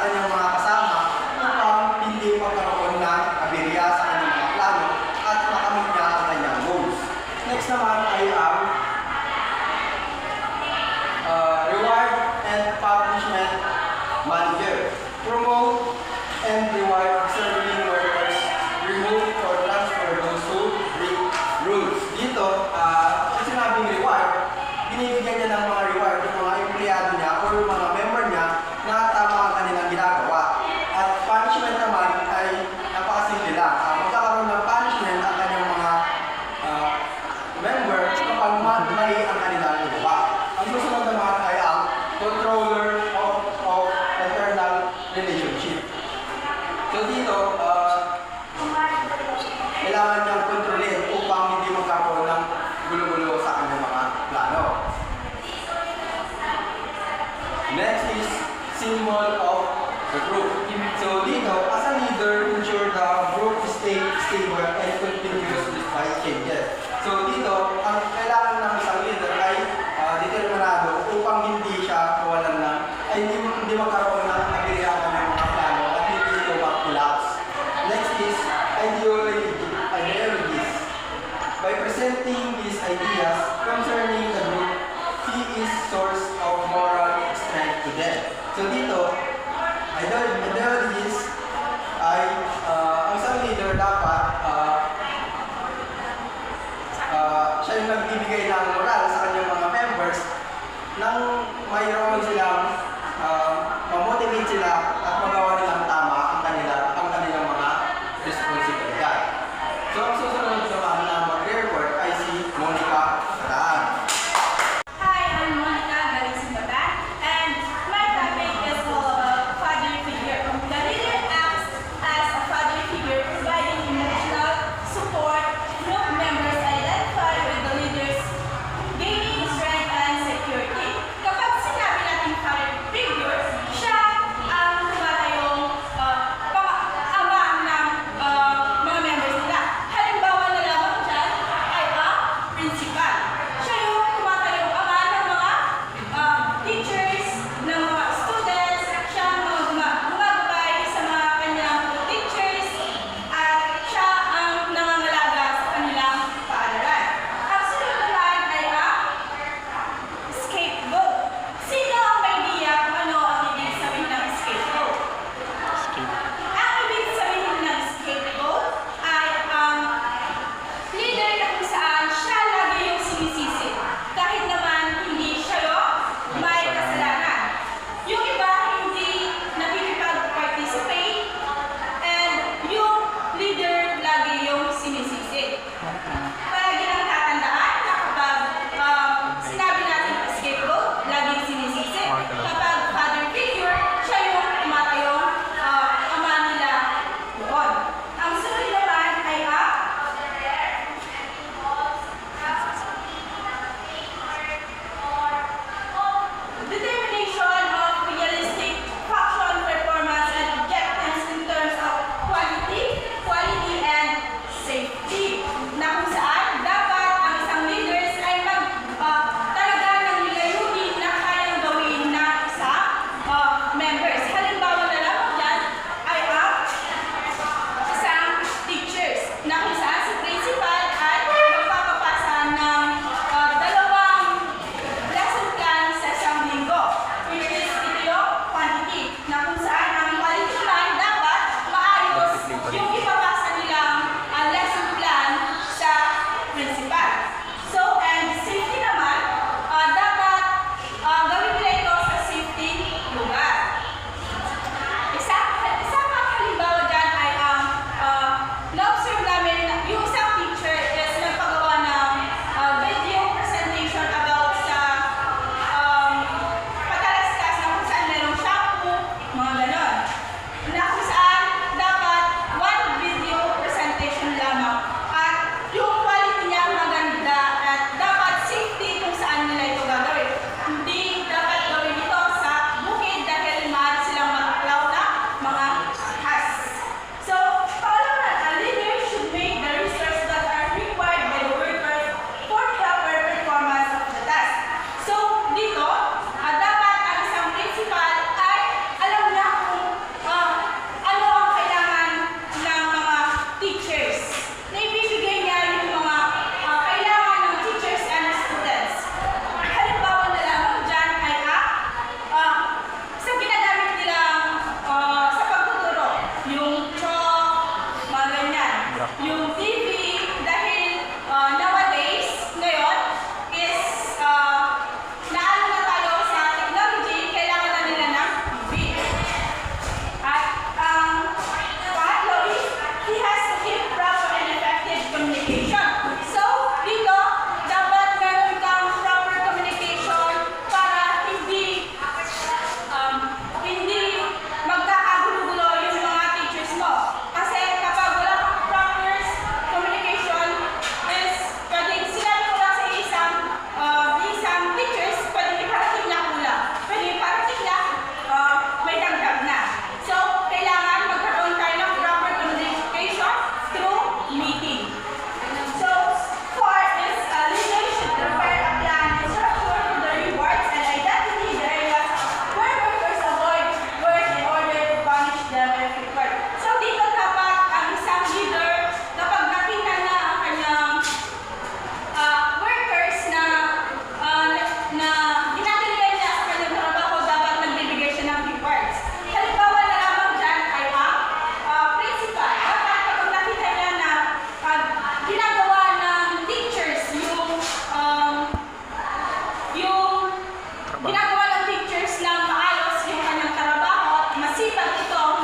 kanyang mga kasama upang hindi magkaroon ng aberya sa kanyang mga plano at makamit niya ang kanyang goals. Next naman ay ang reward and punishment manager. Promote and reward serving workers, remove or transfer those who break rules. Dito, sa sinabing reward, binibigyan niya ng mga reward yung mga empleyado niya o yung mga member niya na tama ang kanilang ginagawa. At punishment naman ay napakasimple lang. Magkakaroon ng punishment ang kanyang mga member kapag mali ang kanilang ginagawa. Ang susunod naman ay ang controller of internal relationship. So dito, kailangan niyang kontrolin upang hindi magkaroon ng gulo-gulo sa kanyang mga plano. Next is symbol of the group. So dito, as a leader, ensure the group stay stable and continuous despite changes. So dito, ang kailangan ng isang leader ay determinado upang hindi siya mawalan ng, ay hindi magkaroon ng aberya ng mga plano at hindi ito mag-collapse. Next is ideologies. By presenting these ideas concerning the group, he is source of moral strength to them. So dito, ideologies ay ang isang leader dapat siya yung nagbibigay ng moral sa kanyang mga members nang mayroon silang mamotivate sila at magawa nilang tama ang kanilang mga responsibilidad. So ang susunod naman na mag-report ay si Monica Kataan. Hi, I'm Monica galing Simbatan, and my topic is all about father figure. The leader acts as a father figure, providing emotional support. Group members identify with the leaders, gaining strength and security. Kapag sinabi natin father figure, siya ang pag ito